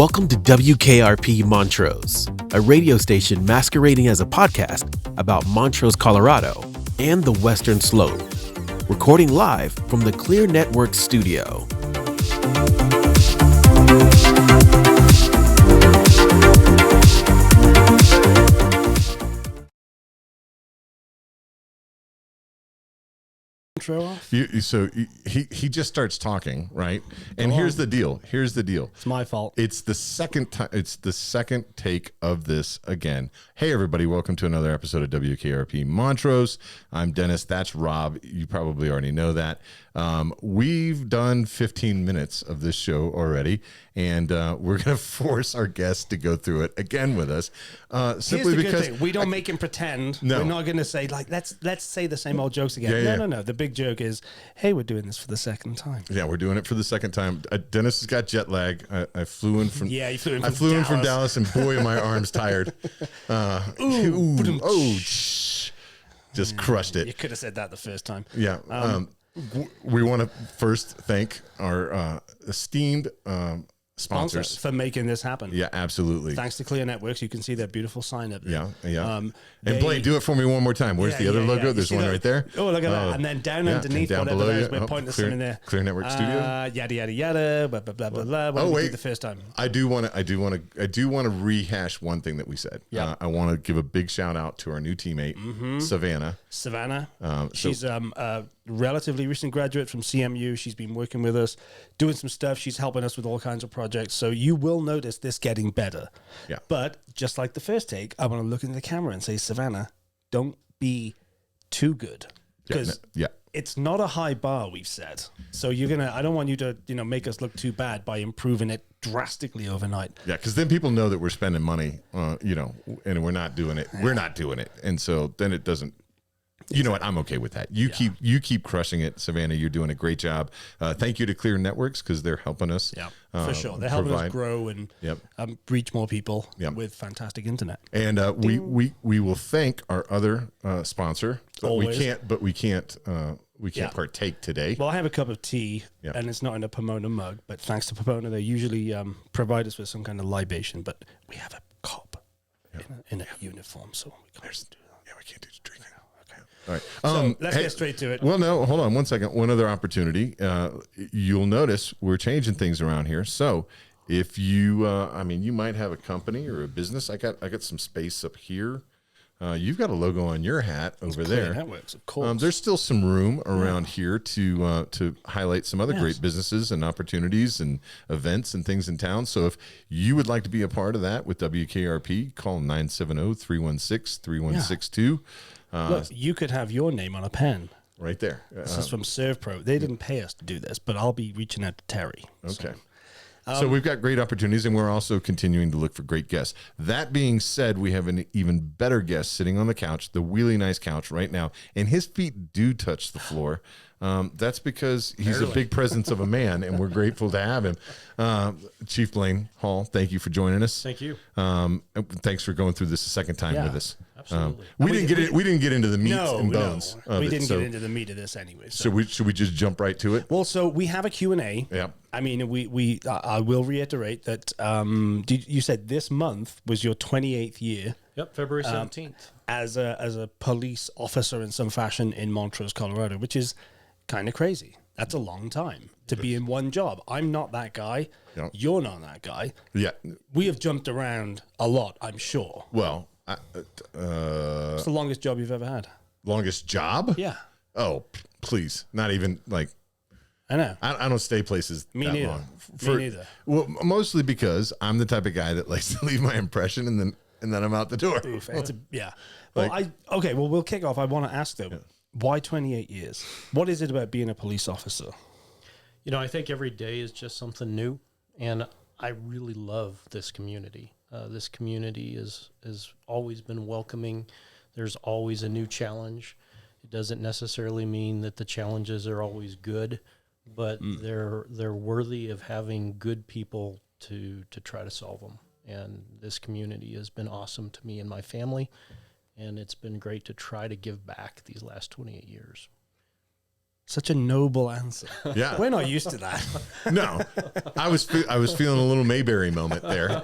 Welcome to WKRP Montrose, a radio station masquerading as a podcast about Montrose, Colorado, and the Western Slope. Recording live from the Clear Network studio. He just starts talking, right? And here's the deal. It's my fault. It's the second time. It's the second take of this again. Hey, everybody! Welcome to another episode of WKRP Montrose. I'm Dennis. That's Rob. You probably already know that. We've done 15 minutes of this show already, and we're going to force our guests to go through it again with us. Simply Here's the because good thing. We don't make him pretend. No. We're not going to say like let's say the same old jokes again. No. The big joke is, hey, we're doing this for the second time. Yeah, we're doing it for the second time. Dennis has got jet lag. I flew in from he flew in from from Dallas. from Dallas, and boy, are my arms tired. Just crushed it. You could have said that the first time. Yeah. We want to first thank our esteemed sponsors for making this happen. Yeah, absolutely. Thanks to Clear Networks, you can see their beautiful sign up there. Yeah. And Blaine, do it for me one more time. Where's the other logo? There's one right there. Oh, look at that. And then down underneath, down whatever below that is, we're pointing something in there. Clear Network Studio. Yada yada yada. Blah blah blah blah blah. What did we do the first time? I do want to rehash one thing that we said. Yeah. I want to give a big shout out to our new teammate, Savannah. She's a relatively recent graduate from CMU. She's been working with us, doing some stuff. She's helping us with all kinds of projects. So you will notice this getting better. Yeah. But just like the first take, I want to look into the camera and say, Savannah, don't be too good. Because it's not a high bar, we've said. So I don't want you to, make us look too bad by improving it drastically overnight. Yeah, because then people know that we're spending money, and we're not doing it. We're not doing it. And so then it doesn't. You know what? I'm okay with that. You keep crushing it, Savannah. You're doing a great job. Thank you to Clear Networks because they're helping us. Yeah, for sure. They're helping us grow and reach more people with fantastic internet. And we will thank our other sponsor. Always. We can't partake today. Well, I have a cup of tea, and it's not in a Pomona mug. But thanks to Pomona, they usually provide us with some kind of libation. But we have a cop in a uniform, so we can't do that. Yeah, we can't do drinking. All right. So let's get straight to it. Well, no, hold on one second. One other opportunity. You'll notice we're changing things around here. So if you, you might have a company or a business. I got some space up here. You've got a logo on your hat over there. Networks, of course. There's still some room around here to highlight some other great businesses and opportunities and events and things in town. So if you would like to be a part of that with WKRP, call 970-316-3162. Look, you could have your name on a pen. Right there. This is from ServPro. They didn't pay us to do this, but I'll be reaching out to Terry. Okay. So we've got great opportunities, and we're also continuing to look for great guests. That being said, we have an even better guest sitting on the couch, the really nice couch right now, and his feet do touch the floor. That's because he's a big presence of a man, and we're grateful to have him. Chief Blaine Hall, thank you for joining us. Thank you. Thanks for going through this a second time with us. Absolutely. We didn't get into the meat and bones. We didn't get into the meat of this anyway. So should we just jump right to it? Well, so we have a Q&A. Yeah. I mean, I will reiterate that you said this month was your 28th year. Yep, February 17th. As a police officer in some fashion in Montrose, Colorado, which is kind of crazy. That's a long time to be in one job. I'm not that guy. Yep. You're not that guy. Yeah. We have jumped around a lot, I'm sure. Well, what's the longest job you've ever had? Longest job? Yeah. Oh, please. Not even like... I know. I don't stay places Me that neither. long. Me neither. Well, mostly because I'm the type of guy that likes to leave my impression and then I'm out the door. Oof, Well, we'll kick off. I want to ask though, why 28 years? What is it about being a police officer? I think every day is just something new, and I really love this community. This community has always been welcoming. There's always a new challenge. It doesn't necessarily mean that the challenges are always good, but they're worthy of having good people to try to solve them. And this community has been awesome to me and my family, and it's been great to try to give back these last 28 years. Such a noble answer. Yeah. We're not used to that. No, I was feeling a little Mayberry moment there.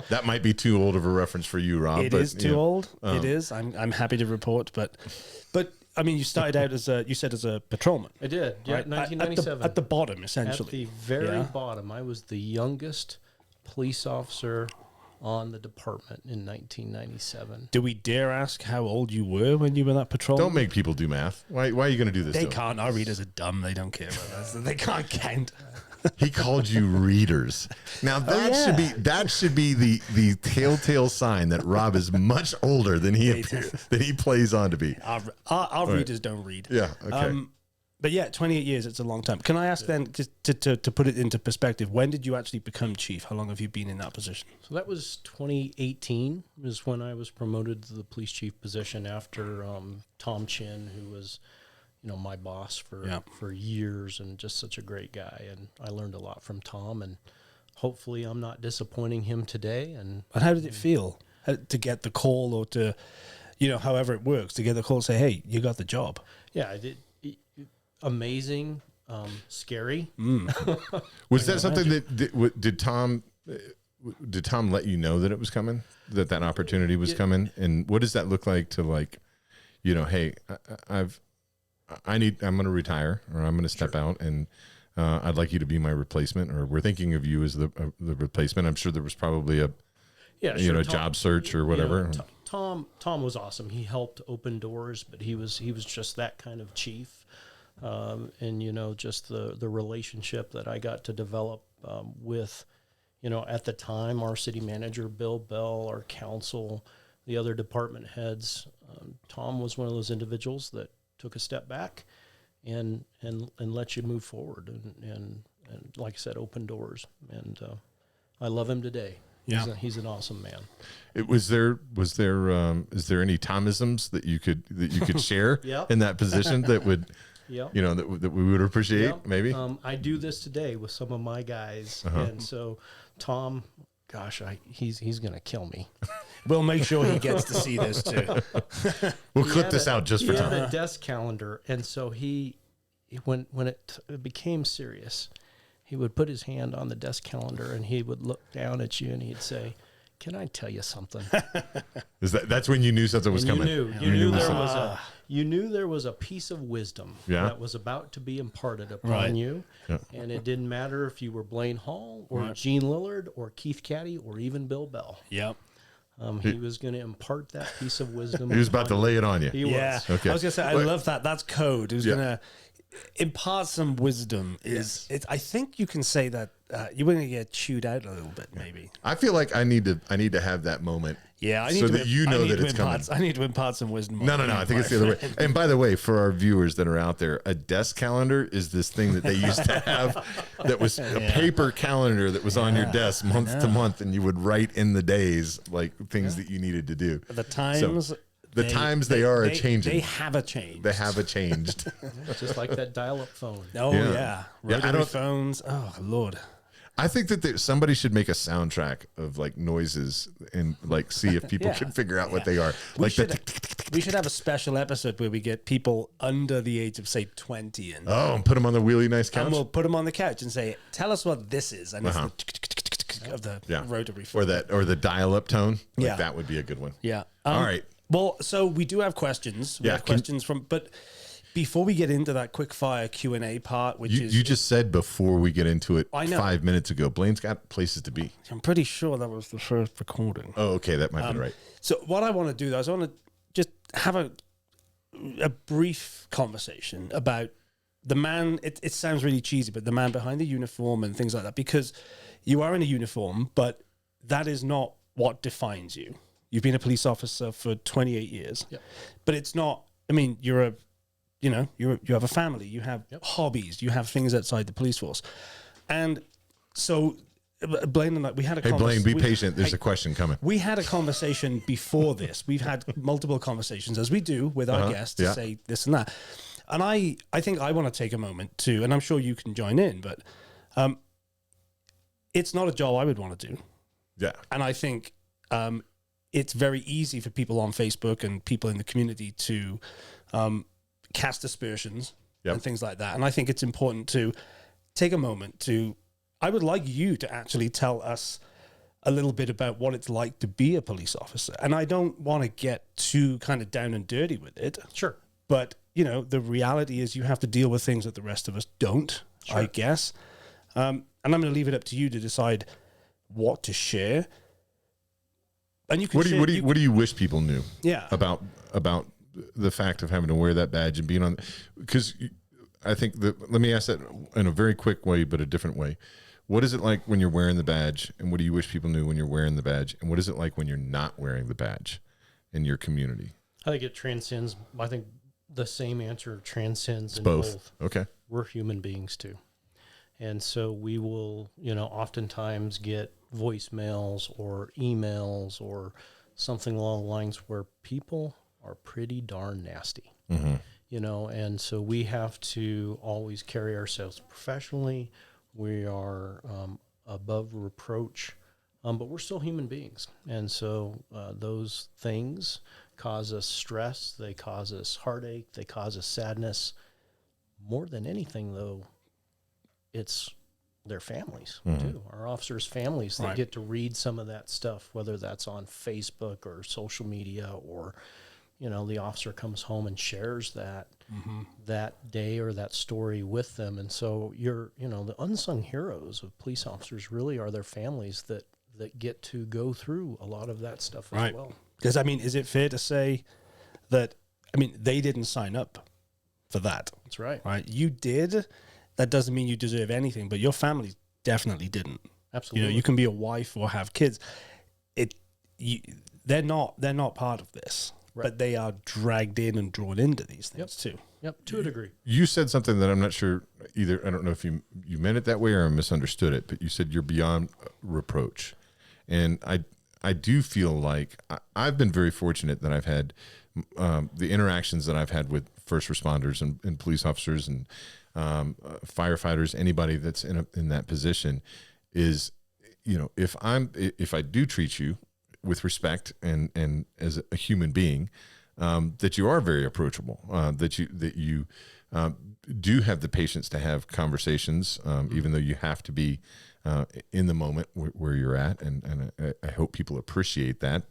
That might be too old of a reference for you, Rob. It is too old. It is. I'm happy to report, but I mean, you started out as a patrolman. I did. Yeah, right? 1997. At the bottom, essentially. At the very bottom, I was the youngest police officer on the department in 1997. Do we dare ask how old you were when you were that patrolman? Don't make people do math. Why are you going to do this? They can't. Our readers are dumb. They don't care about that. They can't count. He called you readers. Now that should be the telltale sign that Rob is much older than he plays on to be. Our readers don't read. Yeah. Okay. But yeah, 28 years, it's a long time. Can I ask then, just to put it into perspective, when did you actually become chief? How long have you been in that position? So that was 2018 is when I was promoted to the police chief position after Tom Chin, who was, my boss for years and just such a great guy. And I learned a lot from Tom, and hopefully I'm not disappointing him today. And how did it feel to get the call, or to, however it works, to get the call and say, hey, you got the job? Yeah, I did. Amazing, scary. Was that something that did Tom let you know that it was coming, that opportunity was coming? And what does that look like to hey, I'm going to retire, or I'm going to step out, and I'd like you to be my replacement, or we're thinking of you as the replacement. I'm sure there was probably a job search or whatever. Tom was awesome. He helped open doors, but he was just that kind of chief. And just the relationship that I got to develop with, at the time, our city manager, Bill Bell, our council, the other department heads. Tom was one of those individuals that took a step back and let you move forward and like I said, open doors. And I love him today. Yeah, he's an awesome man. Is there any Tomisms that you could share in that position that would that we would appreciate? Maybe I do this today with some of my guys, and so Tom, gosh, he's gonna kill me. We'll make sure he gets to see this too. We'll clip this out just for Tom. He had a desk calendar, and so when it became serious, he would put his hand on the desk calendar and he would look down at you and he'd say, "Can I tell you something?" That's when you knew something was coming? You knew there was a piece of wisdom that was about to be imparted upon you. Yeah. And it didn't matter if you were Blaine Hall or Gene Lillard or Keith Caddy or even Bill Bell. Yep. He was going to impart that piece of wisdom. He was about to lay it on you. He was. Okay. I was going to say, I love that. That's code. He was going to impart some wisdom. I think you can say that you're going to get chewed out a little bit, maybe. I feel like I need to have that moment. Yeah, I need so to that that it's coming. I need to impart some wisdom. No. I think it's the other way. And by the way, for our viewers that are out there, a desk calendar is this thing that they used to have that was a paper calendar that was on your desk month to month, and you would write in the days like things that you needed to do. The times. So, they are changing. They have a change. They have a changed. Just like that dial-up phone. Oh yeah. Rotary phones. Oh Lord. I think that somebody should make a soundtrack of like noises and like see if people can figure out what they are. We should have a special episode where we get people under the age of say 20 and put them on the really nice couch. And we'll put them on the couch and say, "Tell us what this is," and it's the of the rotary phone. or the dial-up tone. Like that would be a good one. Yeah. All right. Well, so we do have questions. We have questions but before we get into that quick fire Q&A part, which you just said before we get into it 5 minutes ago, Blaine's got places to be. I'm pretty sure that was the first recording. Oh, okay. That might be right. So what I want to do, though, is I want to just have a brief conversation about the man. It sounds really cheesy, but the man behind the uniform and things like that, because you are in a uniform, but that is not what defines you. You've been a police officer for 28 years, but it's not, I mean, you have a family, you have hobbies, you have things outside the police force. And so Blaine and I, we had a conversation. Hey, Blaine, be patient. There's a question coming. We had a conversation before this. We've had multiple conversations, as we do with our guests, to say this and that. And I think I want to take a moment to, and I'm sure you can join in, but it's not a job I would want to do. Yeah. And I think it's very easy for people on Facebook and people in the community to cast aspersions and things like that. And I think it's important to take a moment to, I would like you to actually tell us a little bit about what it's like to be a police officer. And I don't want to get too kind of down and dirty with it. Sure. But, you know, the reality is you have to deal with things that the rest of us don't, I guess. And I'm going to leave it up to you to decide what to share. And you can what do you wish people knew about the fact of having to wear that badge and being on, because I think that, let me ask that in a very quick way, but a different way. What is it like when you're wearing the badge, and what do you wish people knew when you're wearing the badge, and what is it like when you're not wearing the badge in your community? I think it transcends. I think the same answer transcends in both. Okay. We're human beings too. And so we will, you know, oftentimes get voicemails or emails or something along the lines where people are pretty darn nasty, you know, and so we have to always carry ourselves professionally. We are above reproach, but we're still human beings. And so those things cause us stress. They cause us heartache. They cause us sadness. More than anything, though, it's their families, too. Our officers' families that get to read some of that stuff, whether that's on Facebook or social media, or, you know, the officer comes home and shares that that day or that story with them. And so you know, the unsung heroes of police officers really are their families that get to go through a lot of that stuff as well. Because, I mean, is it fair to say that, I mean, they didn't sign up for that? That's right. Right? You did. That doesn't mean you deserve anything, but your family definitely didn't. Absolutely. You know, you can be a wife or have kids. They're not part of this, but they are dragged in and drawn into these things too. Yep, to a degree. You said something that I'm not sure either. I don't know if you meant it that way or I misunderstood it, but you said you're beyond reproach. And I do feel like I've been very fortunate that I've had the interactions that I've had with first responders and police officers and firefighters, anybody that's in that position, is, you know, if I do treat you with respect and as a human being, that you are very approachable, that you do have the patience to have conversations, even though you have to be in the moment where you're at, and I hope people appreciate that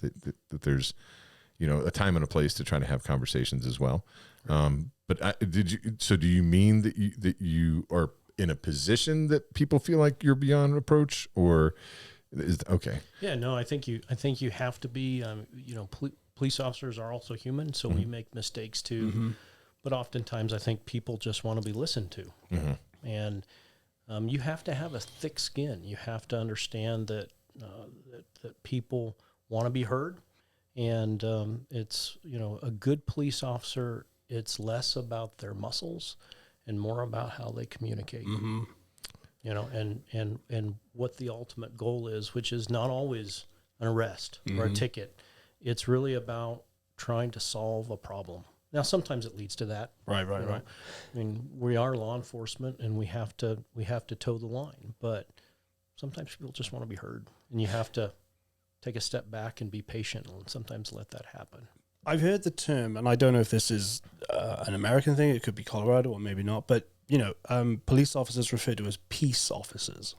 there's, you know, a time and a place to try to have conversations as well. But do you mean that you are in a position that people feel like you're beyond reproach, or okay? Yeah, no, I think you have to be. You know, police officers are also human, so we make mistakes too. But oftentimes, I think people just want to be listened to, and you have to have a thick skin. You have to understand that that people want to be heard, and it's, you know, a good police officer. It's less about their muscles and more about how they communicate. You know, and what the ultimate goal is, which is not always an arrest or a ticket. It's really about trying to solve a problem. Now, sometimes it leads to that. Right. I mean, we are law enforcement, and we have to toe the line. But sometimes people just want to be heard, and you have to take a step back and be patient, and sometimes let that happen. I've heard the term, and I don't know if this is an American thing. It could be Colorado or maybe not. But, you know, police officers referred to as peace officers.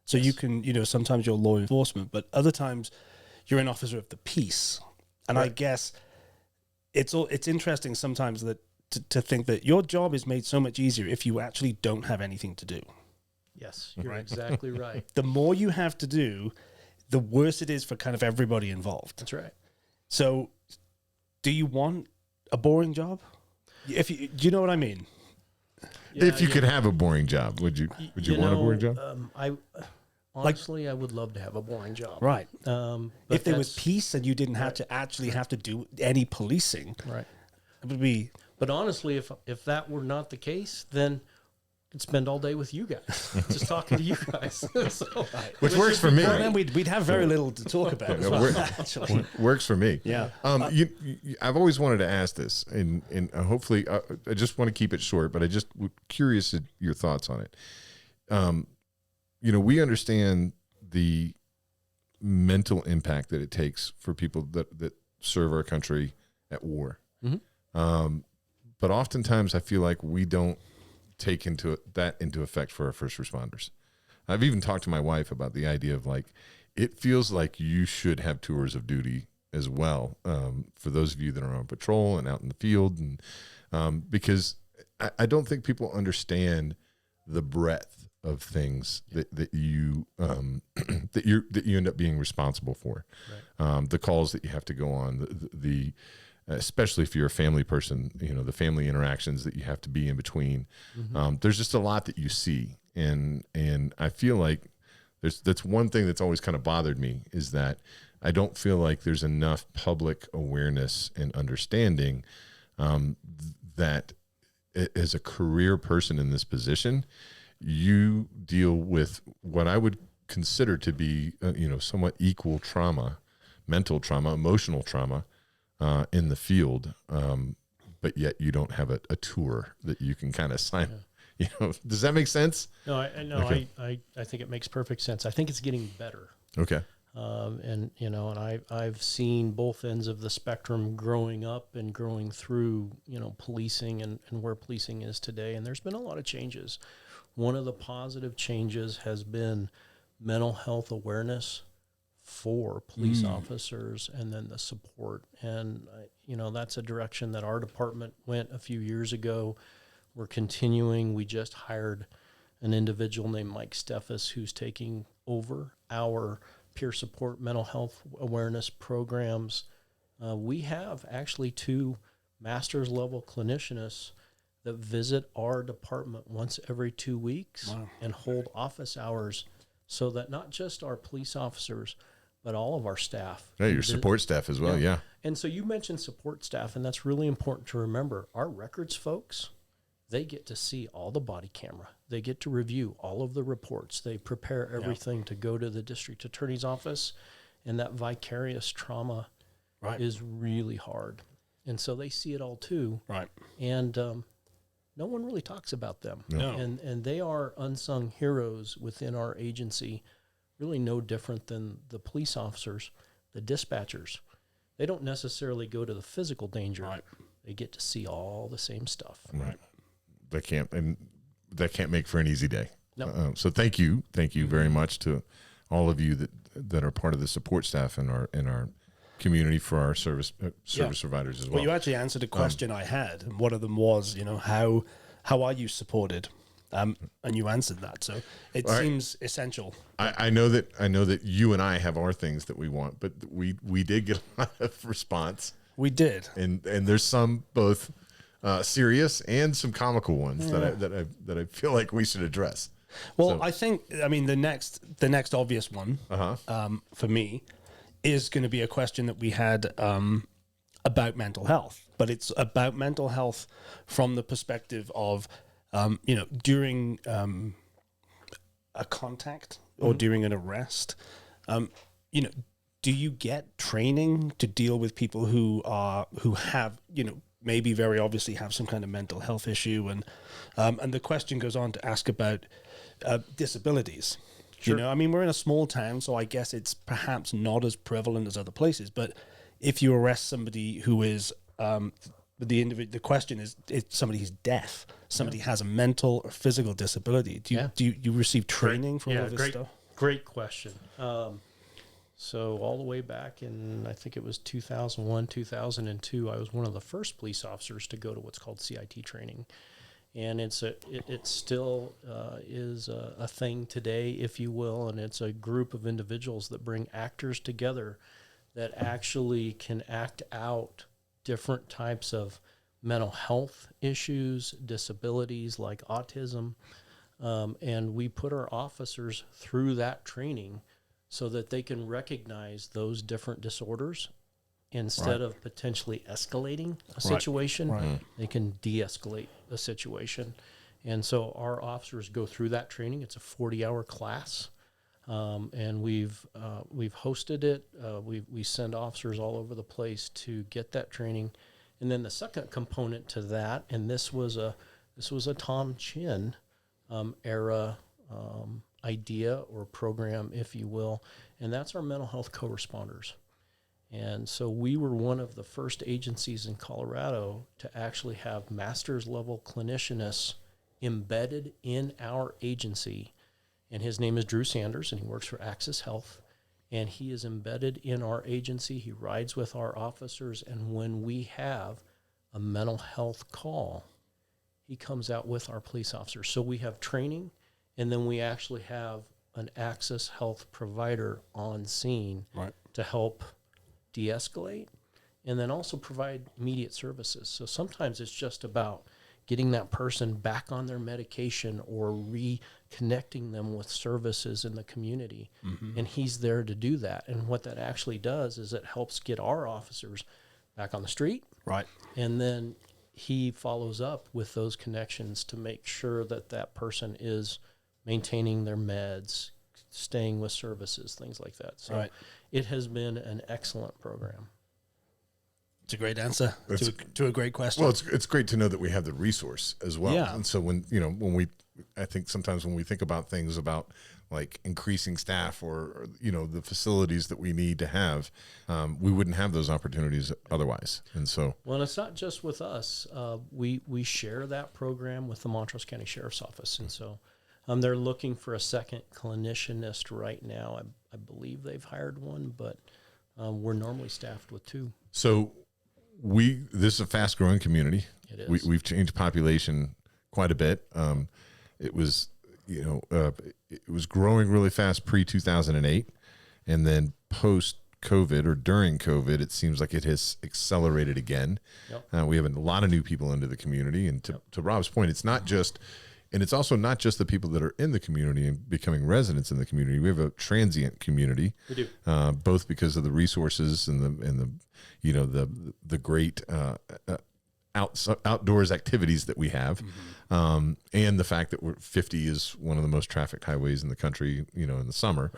So you can, you know, sometimes you're law enforcement, but other times you're an officer of the peace. And I guess it's interesting sometimes that to think that your job is made so much easier if you actually don't have anything to do. Yes, you're exactly right. The more you have to do, the worse it is for kind of everybody involved. That's right. So, do you want a boring job? Do you know what I mean? Yeah, if you could have a boring job, would you want a boring job? Honestly, I would love to have a boring job. Right. But if there was peace and you didn't have to actually have to do any policing, right, it would be. But honestly, if that were not the case, then I'd spend all day with you guys, just talking to you guys. Which works for me. Well, then we'd have very little to talk about as well, actually. Works for me. Yeah. I've always wanted to ask this, and hopefully, I just want to keep it short, but I just curious your thoughts on it. You know, we understand the mental impact that it takes for people that serve our country at war. but oftentimes I feel like we don't take that into effect for our first responders. I've even talked to my wife about the idea of like, it feels like you should have tours of duty as well, for those of you that are on patrol and out in the field, and because I don't think people understand the breadth of things that you that you end up being responsible for. Right. The calls that you have to go on, the especially if you're a family person, the family interactions that you have to be in between. Mm-hmm. There's just a lot that you see, and I feel like that's one thing that's always kind of bothered me, is that I don't feel like there's enough public awareness and understanding that as a career person in this position, you deal with what I would consider to be, somewhat equal trauma, mental trauma, emotional trauma in the field. But yet you don't have a tour that you can kind of sign. Yeah. Does that make sense? No, okay. I think it makes perfect sense. I think it's getting better. Okay. And I've seen both ends of the spectrum growing up and growing through, policing and where policing is today. And there's been a lot of changes. One of the positive changes has been mental health awareness for police officers, and then the support. And, that's a direction that our department went a few years ago. We're continuing. We just hired an individual named Mike Steffes, who's taking over our peer support mental health awareness programs. We have actually 2 master's level clinicianists that visit our department once every 2 weeks. Wow. And hold office hours, so that not just our police officers, but all of our staff. Yeah, your support staff as well, yeah. And so you mentioned support staff, and that's really important to remember. Our records folks, they get to see all the body camera. They get to review all of the reports. They prepare everything to go to the district attorney's office, and that vicarious trauma is really hard. And so they see it all too. Right. And no one really talks about them. No. And they are unsung heroes within our agency, really no different than the police officers, the dispatchers. They don't necessarily go to the physical danger. Right. They get to see all the same stuff. Right. That can't make for an easy day. No. So thank you very much to all of you that are part of the support staff in our community for our service providers as well. Well, you actually answered a question I had, and one of them was, how are you supported? And you answered that, so it seems essential. I know that you and I have our things that we want, but we did get a lot of response. We did, and there's some both serious and some comical ones that I feel like we should address. Well, I think the next obvious one for me is going to be a question that we had about mental health, but it's about mental health from the perspective of during a contact or during an arrest. Do you get training to deal with people who have maybe very obviously have some kind of mental health issue, and the question goes on to ask about disabilities. Sure. We're in a small town, so I guess it's perhaps not as prevalent as other places. But if you arrest somebody who is the question is, if somebody who's deaf, somebody has a mental or physical disability, do you receive training for all of this stuff? Great question. So all the way back in, I think it was 2001, 2002, I was one of the first police officers to go to what's called CIT training. And it still is a thing today, if you will, and it's a group of individuals that bring actors together that actually can act out different types of mental health issues, disabilities like autism, and we put our officers through that training so that they can recognize those different disorders. Instead of potentially escalating a situation, they can de-escalate a situation. And so our officers go through that training. It's a 40-hour class, and we've hosted it. We send officers all over the place to get that training. And then the second component to that, and this was a Tom Chin era idea or program, if you will, and that's our mental health co-responders. And so we were one of the first agencies in Colorado to actually have master's level clinicianists embedded in our agency. And his name is Drew Sanders, and he works for Access Health. And he is embedded in our agency. He rides with our officers. And when we have a mental health call, he comes out with our police officers. So we have training, and then we actually have an Access Health provider on scene to help de-escalate, and then also provide immediate services. So sometimes it's just about getting that person back on their medication or reconnecting them with services in the community. And he's there to do that. And what that actually does is it helps get our officers back on the street. Right. And then he follows up with those connections to make sure that that person is maintaining their meds, staying with services, things like that. So it has been an excellent program. It's a great answer to a great question. Well, it's great to know that we have the resource as well. Yeah. And so I think sometimes when we think about things about like increasing staff or the facilities that we need to have, we wouldn't have those opportunities otherwise. And so, well, it's not just with us. We share that program with the Montrose County Sheriff's Office, and so they're looking for a second clinicianist right now. I believe they've hired one, but we're normally staffed with 2. So this is a fast growing community. It is. We've changed population quite a bit. It was, it was growing really fast pre-2008, and then post-COVID or during COVID, it seems like it has accelerated again. Yep. We have a lot of new people into the community, and to Rob's point, it's not just. And it's also not just the people that are in the community and becoming residents in the community. We have a transient community, We do. Both because of the resources and the great outdoors activities that we have, and the fact that 50 is one of the most trafficked highways in the country. In the summer,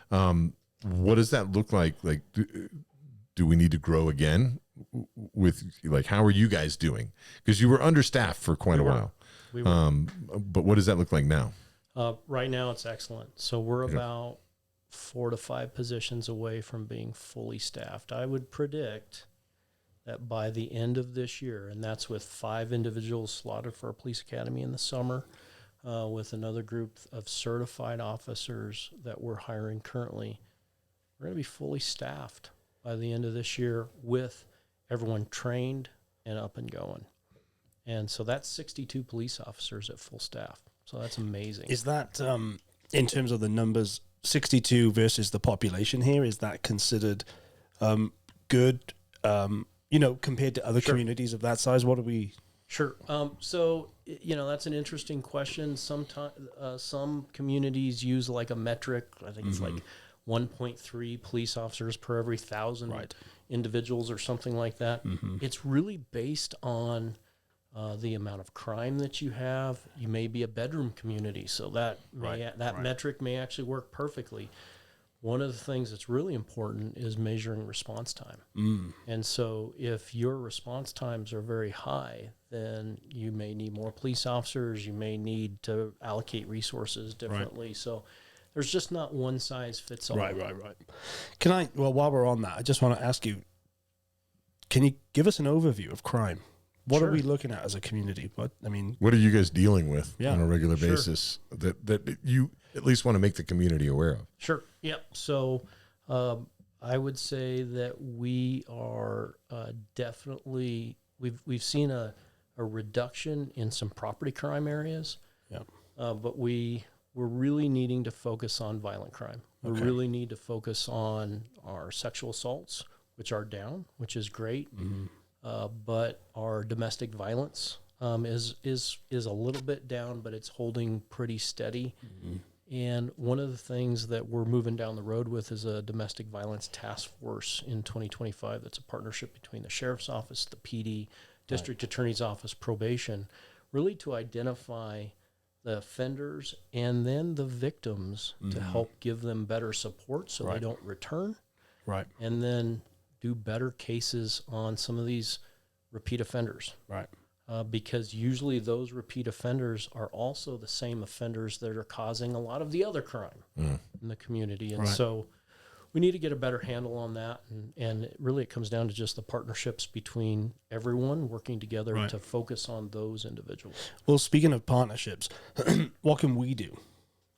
what does that look like? Like, do we need to grow again? With how are you guys doing? Because you were understaffed for quite a while. But what does that look like now? Right now, it's excellent. So we're about 4 to 5 positions away from being fully staffed. I would predict that by the end of this year, and that's with 5 individuals slotted for our police academy in the summer, with another group of certified officers that we're hiring currently, we're going to be fully staffed by the end of this year with everyone trained and up and going. And so that's 62 police officers at full staff. So that's amazing. Is that, in terms of the numbers, 62 versus the population here, is that considered good, compared to other communities of that size? What do we... Sure. So, that's an interesting question. Sometimes some communities use like a metric. I think it's like 1.3 police officers per every 1,000 individuals or something like that. It's really based on... the amount of crime that you have. You may be a bedroom community, so that metric may actually work perfectly. One of the things that's really important is measuring response time. And so if your response times are very high, then you may need more police officers. You may need to allocate resources differently. So there's just not one size fits all. Right. While we're on that, I just want to ask you, can you give us an overview of crime? What are we looking at as a community? What are you guys dealing with on a regular basis that you at least want to make the community aware of? Sure. Yep. So I would say that we are definitely we've seen a reduction in some property crime areas. Yeah. But we're really needing to focus on violent crime. We really need to focus on our sexual assaults, which are down, which is great. But our domestic violence is a little bit down, but it's holding pretty steady. And one of the things that we're moving down the road with is a domestic violence task force in 2025. That's a partnership between the Sheriff's Office, the PD, District Attorney's Office, probation, really to identify the offenders and then the victims to help give them better support so they don't return. Right. And then do better cases on some of these repeat offenders. Right. Because usually those repeat offenders are also the same offenders that are causing a lot of the other crime in the community. And so we need to get a better handle on that. And really it comes down to just the partnerships between everyone working together to focus on those individuals. Well, speaking of partnerships, what can we do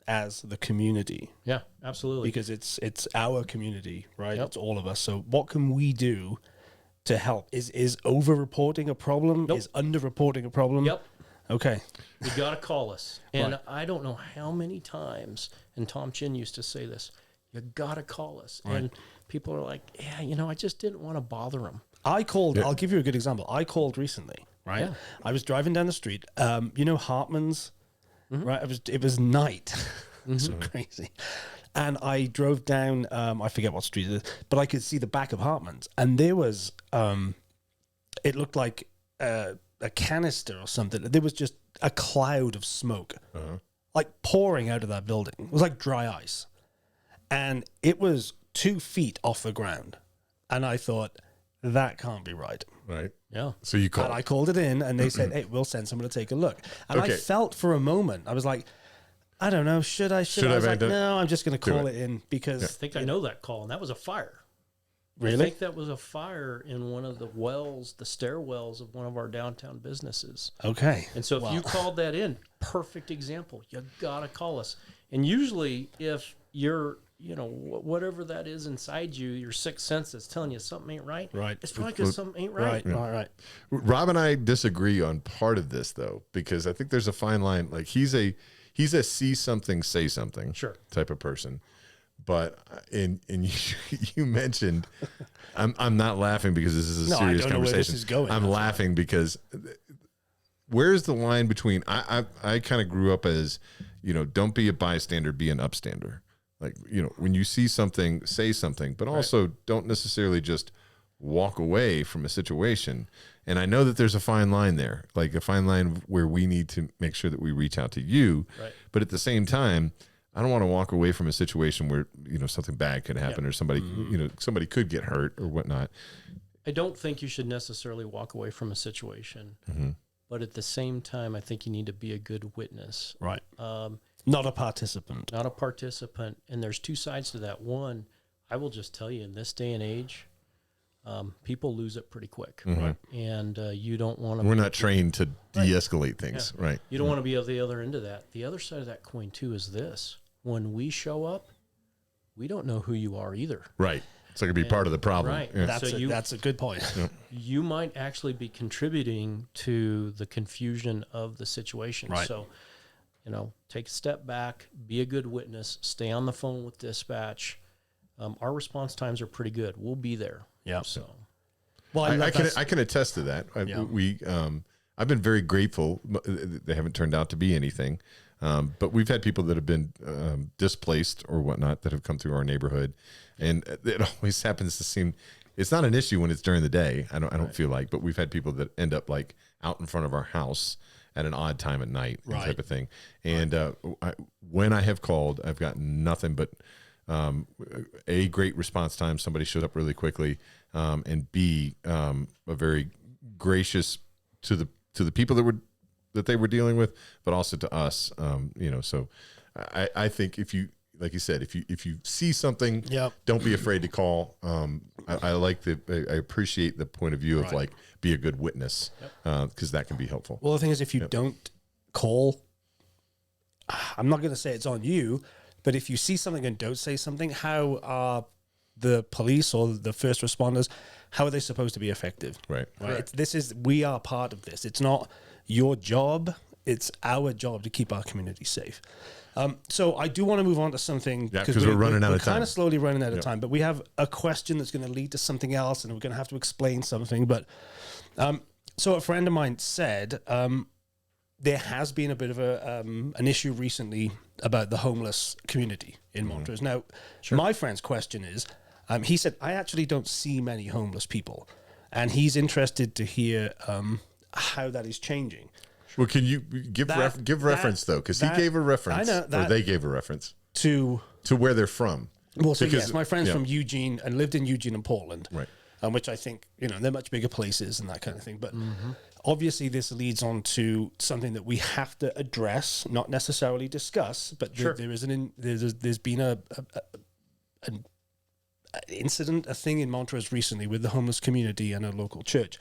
as the community? Yeah, absolutely. Because it's our community, right? Yep. It's all of us. So what can we do to help? Is over-reporting a problem? Nope. Is under-reporting a problem? Yep. Okay. You got to call us. And I don't know how many times, and Tom Chin used to say this, you got to call us. Right. And people are like, yeah, I just didn't want to bother them. I called, I'll give you a good example. I called recently, right? Yeah. I was driving down the street. Hartman's, right? It was night. So crazy. And I drove down, I forget what street it is, but I could see the back of Hartman's. And there was, it looked like a canister or something. There was just a cloud of smoke, like pouring out of that building. It was like dry ice. And it was 2 feet off the ground. And I thought, that can't be right. Right. Yeah. So you called. And I called it in, and they said, hey, we'll send someone to take a look. And I felt for a moment, I was like, I don't know, should I? I was like, no, I'm just going to call it in because... I think I know that call, and that was a fire. Really? I think that was a fire in one of the wells, the stairwells of one of our downtown businesses. Okay. And so if you called that in, perfect example. You got to call us. And usually if you're, whatever that is inside you, your sixth sense that's telling you something ain't right. Right. It's probably because something ain't right. Right. Rob and I disagree on part of this though, because I think there's a fine line. Like he's a see something, say something type of person. But you mentioned, I'm not laughing because this is a serious conversation. Where this is going. I'm laughing because where's the line between I kind of grew up as, don't be a bystander, be an upstander. Like, when you see something, say something, but also don't necessarily just walk away from a situation. And I know that there's a fine line there, like a fine line where we need to make sure that we reach out to you. Right. But at the same time, I don't want to walk away from a situation where, something bad could happen or somebody, somebody could get hurt or whatnot. I don't think you should necessarily walk away from a situation, but at the same time, I think you need to be a good witness. Right. Not a participant. Not a participant. And there's two sides to that. One, I will just tell you, in this day and age, people lose it pretty quick. Right. And you don't want to... We're not trained to de-escalate things. Yeah. Right. You don't want to be at the other end of that. The other side of that coin, too, is this. When we show up, we don't know who you are either. Right. So it could be part of the problem. Right. Yeah. That's a good point. Yeah. You might actually be contributing to the confusion of the situation. Right. So, take a step back, be a good witness, stay on the phone with dispatch. Our response times are pretty good. We'll be there. Yeah. So, well, I can attest to that. I've been very grateful. They haven't turned out to be anything. But we've had people that have been displaced or whatnot that have come through our neighborhood, and it always happens to seem it's not an issue when it's during the day. I don't feel like, but we've had people that end up like out in front of our house at an odd time at night, type of thing. And when I have called, I've got nothing but a great response time. Somebody showed up really quickly, and B, a very gracious to the people that they were dealing with, but also to us. So I think if you, like you said, if you see something, don't be afraid to call. I appreciate the point of view of like, be a good witness, because that can be helpful. Well, the thing is, if you don't call, I'm not going to say it's on you, but if you see something and don't say something, how are the police or the first responders, how are they supposed to be effective? Right. We are part of this. It's not your job. It's our job to keep our community safe. So I do want to move on to something because we're running out of time. We're kind of slowly running out of time, but we have a question that's going to lead to something else, and we're going to have to explain something. But so a friend of mine said there has been a bit of an issue recently about the homeless community in Montrose. Now, my friend's question is, he said, I actually don't see many homeless people, and he's interested to hear how that is changing. Well, can you give reference though? Because he gave a reference, or they gave a reference to where they're from. Well, so yes, my friend's from Eugene and lived in Eugene and Portland, right? Which I think they're much bigger places and that kind of thing. But obviously, this leads on to something that we have to address, not necessarily discuss. But there is there's been incident, a thing in Montrose recently with the homeless community and a local church.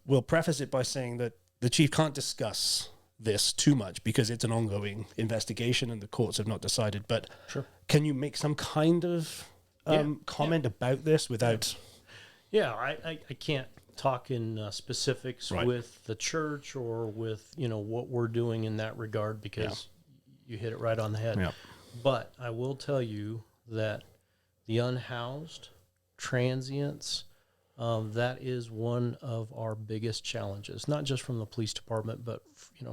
We'll preface it by saying that the chief can't discuss this too much because it's an ongoing investigation and the courts have not decided. But can you make some kind of comment about this without... Yeah, I can't talk in specifics with the church or with, what we're doing in that regard because you hit it right on the head. Yeah. But I will tell you that the unhoused, transients, that is one of our biggest challenges, not just from the police department, but,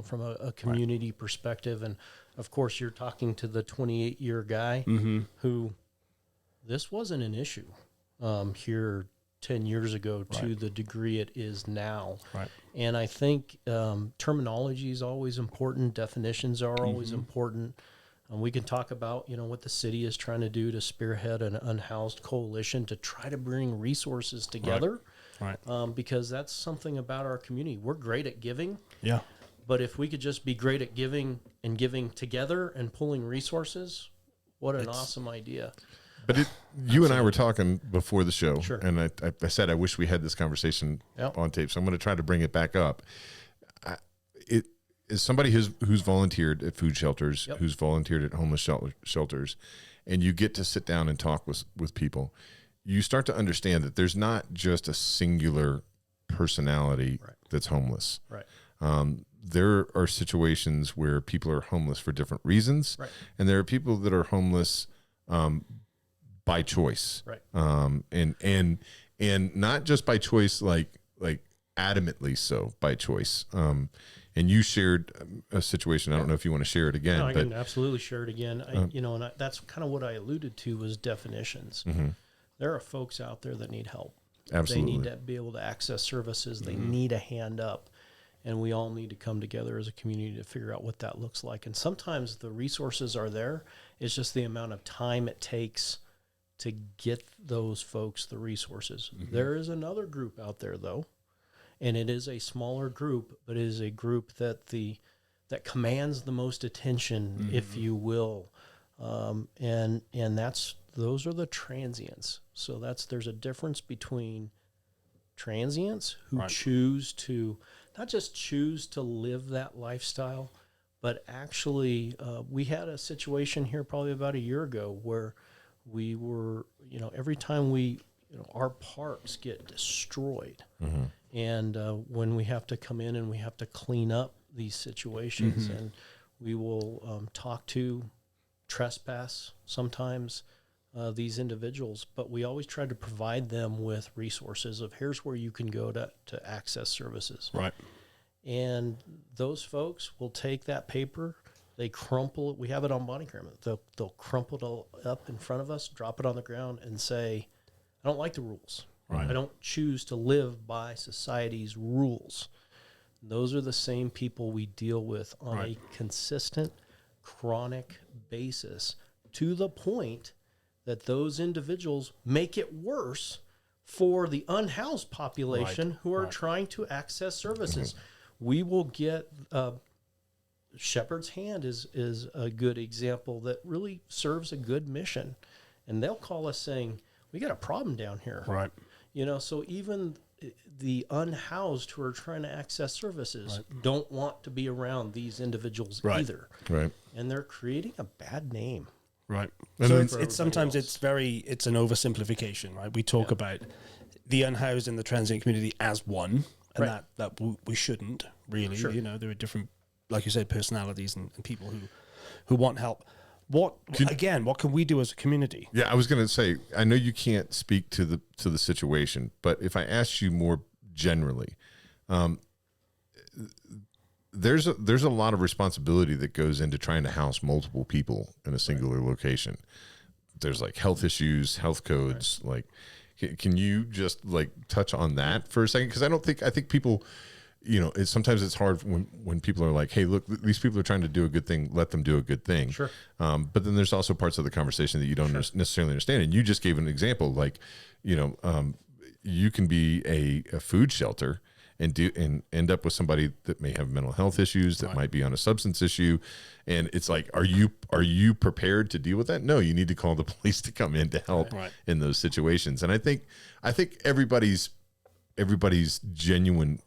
from a community perspective. And, of course, you're talking to the 28-year guy who this wasn't an issue here 10 years ago to the degree it is now. Right. And I think terminology is always important. Definitions are always important. We can talk about, what the city is trying to do to spearhead an unhoused coalition to try to bring resources together. Right. Because that's something about our community. We're great at giving. Yeah. But if we could just be great at giving and giving together and pulling resources, what an awesome idea. But you and I were talking before the show, and I said I wish we had this conversation on tape, so I'm going to try to bring it back up. As somebody who's volunteered at food shelters, who's volunteered at homeless shelters, and you get to sit down and talk with people, you start to understand that there's not just a singular personality that's homeless. Right. There are situations where people are homeless for different reasons, and there are people that are homeless by choice, and not just by choice, like adamantly so by choice. And you shared a situation. I don't know if you want to share it again. No, I can absolutely share it again. And that's kind of what I alluded to was definitions. There are folks out there that need help. Absolutely, they need to be able to access services. They need a hand up. And we all need to come together as a community to figure out what that looks like. And sometimes the resources are there. It's just the amount of time it takes to get those folks the resources. There is another group out there, though, and it is a smaller group, but it is a group that commands the most attention, if you will. And those are the transients. So there's a difference between transients who choose to not just choose to live that lifestyle, but actually we had a situation here probably about a year ago where we were, every time our parks get destroyed. And when we have to come in and we have to clean up these situations, and we will talk to trespass sometimes these individuals, but we always try to provide them with resources of here's where you can go to access services. Right. And those folks will take that paper, they crumple it. We have it on body camera. They'll crumple it up in front of us, drop it on the ground, and say, I don't like the rules. Right. I don't choose to live by society's rules. Those are the same people we deal with on a consistent, chronic basis, to the point that those individuals make it worse for the unhoused population who are trying to access services. We will get Shepherd's Hand is a good example that really serves a good mission. And they'll call us saying, we got a problem down here. Right. So even the unhoused who are trying to access services don't want to be around these individuals either. Right. And they're creating a bad name. Right. So it's sometimes it's an oversimplification, right? We talk about the unhoused and the transient community as one, and that we shouldn't really. Sure. There are different, like you said, personalities and people who want help. What can we do as a community? Yeah, I was going to say, I know you can't speak to the situation, but if I asked you more generally, there's a lot of responsibility that goes into trying to house multiple people in a singular location. There's like health issues, health codes. Like, can you just touch on that for a second? Because I think people, sometimes it's hard when people are like, hey, look, these people are trying to do a good thing. Let them do a good thing. Sure. But then there's also parts of the conversation that you don't necessarily understand. And you just gave an example, you can be a food shelter and end up with somebody that may have mental health issues, that might be on a substance issue. And it's like, are you prepared to deal with that? No, you need to call the police to come in to help in those situations. And I think everybody's genuine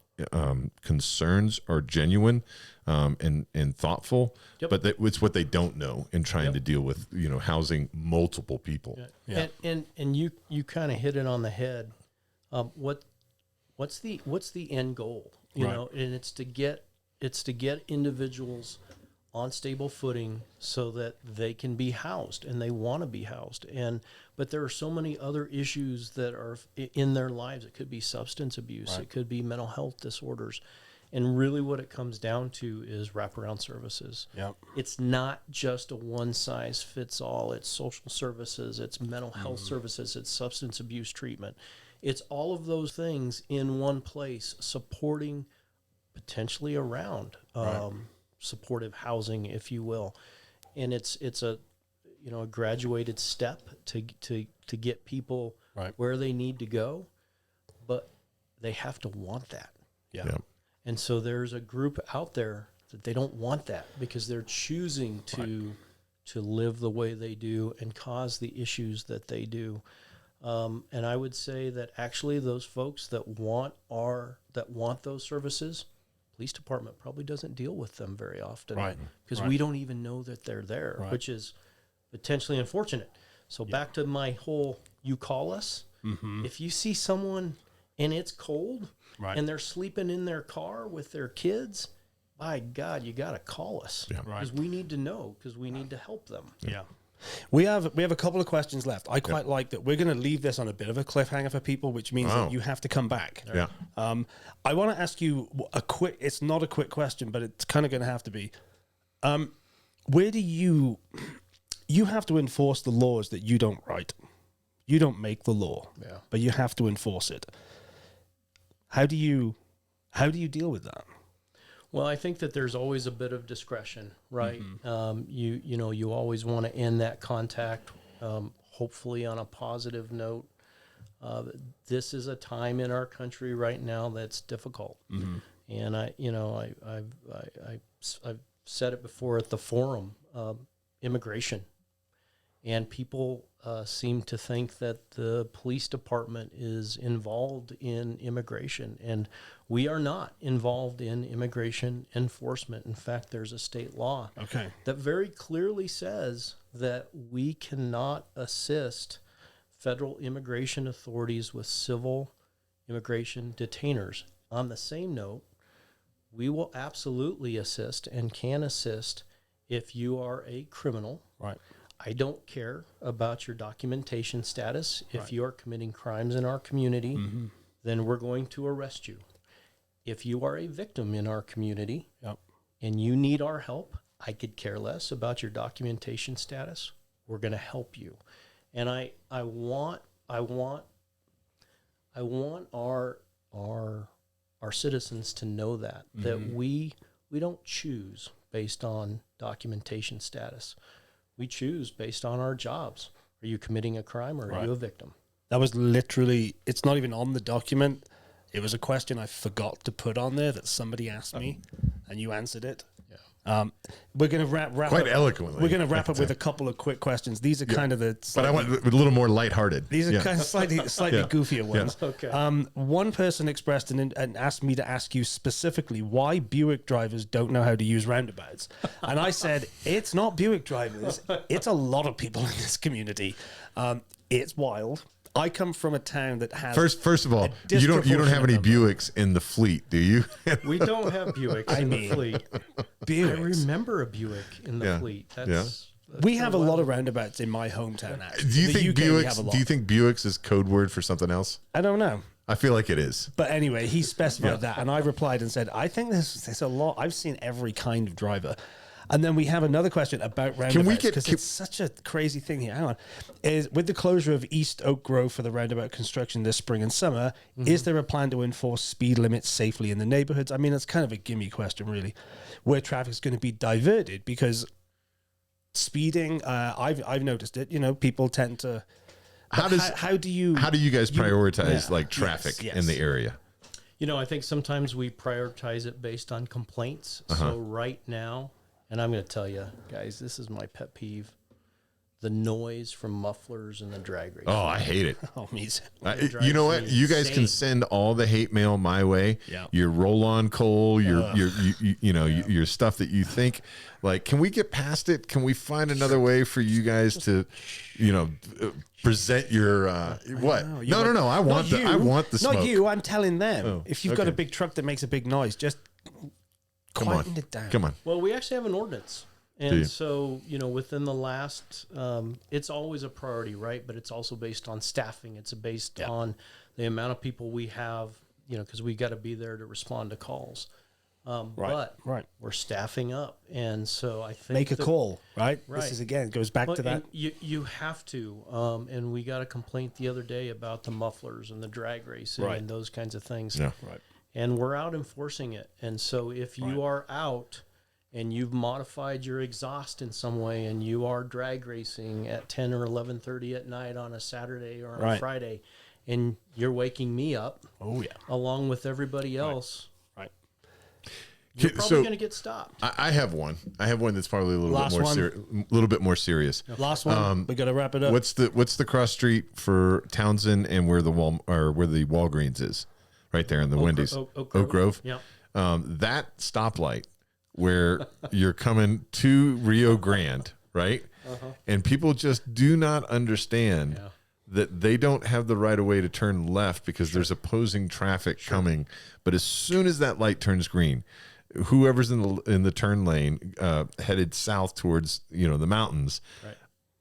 concerns are genuine and thoughtful, but it's what they don't know in trying to deal with, housing multiple people. And you kind of hit it on the head. What's the end goal? You know, and it's to get individuals on stable footing so that they can be housed and they want to be housed. But there are so many other issues that are in their lives. It could be substance abuse. It could be mental health disorders. And really what it comes down to is wraparound services. It's not just a one-size-fits-all. It's social services. It's mental health services. It's substance abuse treatment. It's all of those things in one place, supporting potentially around supportive housing, if you will. And it's a a graduated step to get people where they need to go, but they have to want that. And so there's a group out there that they don't want that because they're choosing to live the way they do and cause the issues that they do. And I would say that actually those folks that want those services, police department probably doesn't deal with them very often, because we don't even know that they're there, which is potentially unfortunate. So back to my whole, you call us. If you see someone and it's cold and they're sleeping in their car with their kids, by God, you got to call us because we need to know, because we need to help them. We have a couple of questions left. I quite like that we're going to leave this on a bit of a cliffhanger for people, which means that you have to come back. I want to ask you it's not a quick question, but it's kind of going to have to be. Where do you have to enforce the laws that you don't write? You don't make the law, but you have to enforce it. How do you deal with that? Well, I think that there's always a bit of discretion, right? You always want to end that contact, hopefully on a positive note. This is a time in our country right now that's difficult, and I've said it before at the forum, immigration, and people seem to think that the police department is involved in immigration, and we are not involved in immigration enforcement. In fact, there's a state law that very clearly says that we cannot assist federal immigration authorities with civil immigration detainers. On the same note, we will absolutely assist and can assist if you are a criminal. I don't care about your documentation status. If you are committing crimes in our community, then we're going to arrest you. If you are a victim in our community and you need our help, I could care less about your documentation status. We're going to help you. And I want our citizens to know that we don't choose based on documentation status. We choose based on our jobs. Are you committing a crime or are you a victim? That was literally, it's not even on the document. It was a question I forgot to put on there that somebody asked me, and you answered it. We're going to wrap quite up, eloquently. We're going to wrap up with a couple of quick questions. These are kind of the... But I want a little more lighthearted. These are kind of slightly goofier ones. One person expressed and asked me to ask you specifically why Buick drivers don't know how to use roundabouts. And I said, it's not Buick drivers. It's a lot of people in this community. It's wild. I come from a town that has... First of all, you don't have any Buicks in the fleet, do you? We don't have Buicks in the fleet. Buicks. I remember a Buick in the fleet. That's we have a lot of roundabouts in my hometown, actually. Do you think Buicks is code word for something else? I don't know. I feel like it is. But anyway, he specified that, and I replied and said, I think there's a lot. I've seen every kind of driver. And then we have another question about roundabouts, because it's such a crazy thing here. Hang on. Is with the closure of East Oak Grove for the roundabout construction this spring and summer, is there a plan to enforce speed limits safely in the neighborhoods? I mean, it's kind of a gimme question, really, where traffic's going to be diverted, because speeding, I've noticed it. People tend to. How do you guys prioritize like traffic in the area? I think sometimes we prioritize it based on complaints. So right now, and I'm going to tell you guys, this is my pet peeve. The noise from mufflers and the drag race. Oh, I hate it. Oh, me too. You know what? You guys can send all the hate mail my way. Yeah. Your roll-on coal, your stuff that you think, like, can we get past it? Can we find another way for you guys to, present your what? No. I want the smoke. Not you. I'm telling them. If you've got a big truck that makes a big noise, just quieten it down. Come on. Well, we actually have an ordinance. And so, within the last, it's always a priority, right? But it's also based on staffing. It's based on the amount of people we have, because we got to be there to respond to calls. But we're staffing up. And so I think make a call, right? Right. This is, again, goes back to that. You have to. And we got a complaint the other day about the mufflers and the drag racing and those kinds of things. Yeah. Right. And we're out enforcing it. And so if you are out and you've modified your exhaust in some way, and you are drag racing at 10 or 11:30 at night on a Saturday or on a Friday, and you're waking me up, along with everybody else, you're probably going to get stopped. I have one. I have one that's probably a little bit more serious. Last one. We got to wrap it up. What's the cross street for Townsend and where the Walgreens is, right there in the Wendy's, Oak Grove. Yeah. That stoplight, where you're coming to Rio Grande, right? And people just do not understand that they don't have the right of way to turn left because there's opposing traffic coming. But as soon as that light turns green, whoever's in the turn lane headed south towards the mountains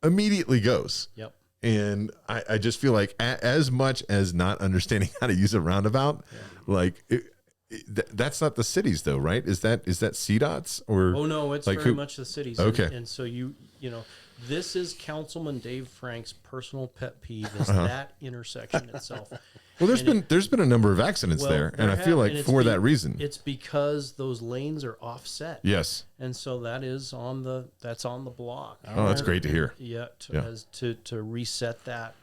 immediately goes. Yep. And I just feel like as much as not understanding how to use a roundabout, that's not the cities though, right? Is that CDOT's or? Oh no, it's very much the cities. Okay. And so this is Councilman Dave Frank's personal pet peeve is that intersection itself. Well, there's been a number of accidents there, and I feel like for that reason, it's because those lanes are offset. Yes. And so that's on the block. Oh, that's great to hear. Yeah. To reset that.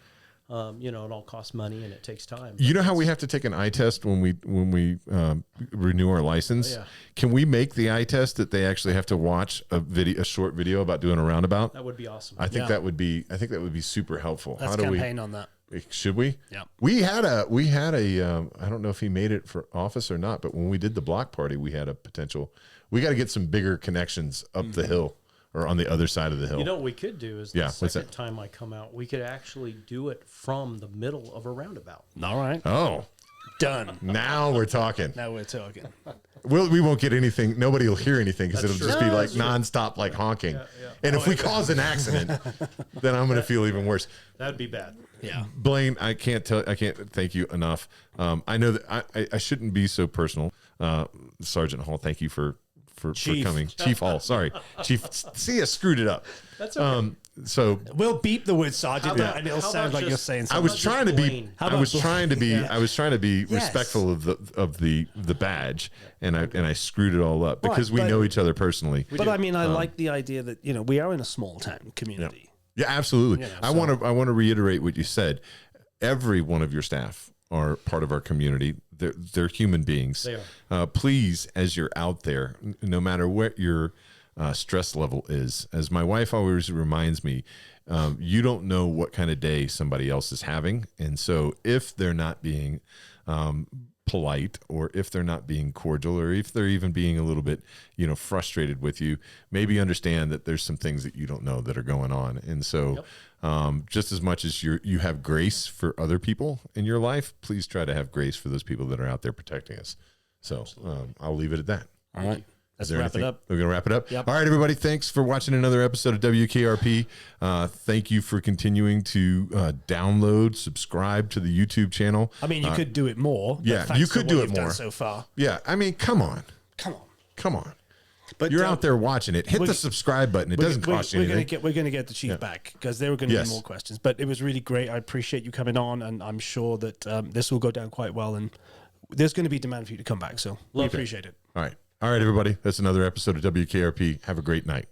It all costs money and it takes time. You know how we have to take an eye test when we renew our license? Oh, yeah. Can we make the eye test that they actually have to watch a short video about doing a roundabout? That would be awesome. I think that would be super helpful. Let's campaign on that. Should we? Yeah. We had a I don't know if he made it for office or not, but when we did the block party, we had a potential. We got to get some bigger connections up the hill. Or on the other side of the hill. What we could do is the second time I come out, we could actually do it from the middle of a roundabout. All right. Oh. Done. Now we're talking. We won't get anything. Nobody will hear anything because it'll just be like nonstop, like honking. Yeah. And if we cause an accident, then I'm going to feel even worse. That'd be bad. Yeah. Blaine, I can't thank you enough. I know that I shouldn't be so personal. Sergeant Hall, thank you for coming. Chief Hall, sorry. Chief, see, I screwed it up. That's okay. So we'll beep the word sergeant and it'll sound like you're saying something. I was trying to be respectful of the badge, and I screwed it all up because we know each other personally. But I mean, I like the idea that we are in a small town community. Yeah, absolutely. I want to reiterate what you said. Every one of your staff are part of our community. They're human beings. They are. Please, as you're out there, no matter what your stress level is, as my wife always reminds me, you don't know what kind of day somebody else is having. And so if they're not being polite, or if they're not being cordial, or if they're even being a little bit, frustrated with you, maybe understand that there's some things that you don't know that are going on. And so just as much as you have grace for other people in your life, please try to have grace for those people that are out there protecting us. So I'll leave it at that. All right. Let's wrap it up. We're going to wrap it up? Yep. All right, everybody. Thanks for watching another episode of WKRP. Thank you for continuing to download, subscribe to the YouTube channel. I mean, you could do it more. Yeah, you could do it more. So far. Yeah, I mean, come on. But you're out there watching it. Hit the subscribe button. It doesn't cost you anything. We're going to get the chief back because there were going to be more questions. But it was really great. I appreciate you coming on, and I'm sure that this will go down quite well. And there's going to be demand for you to come back. So we appreciate it. All right, everybody. That's another episode of WKRP. Have a great night.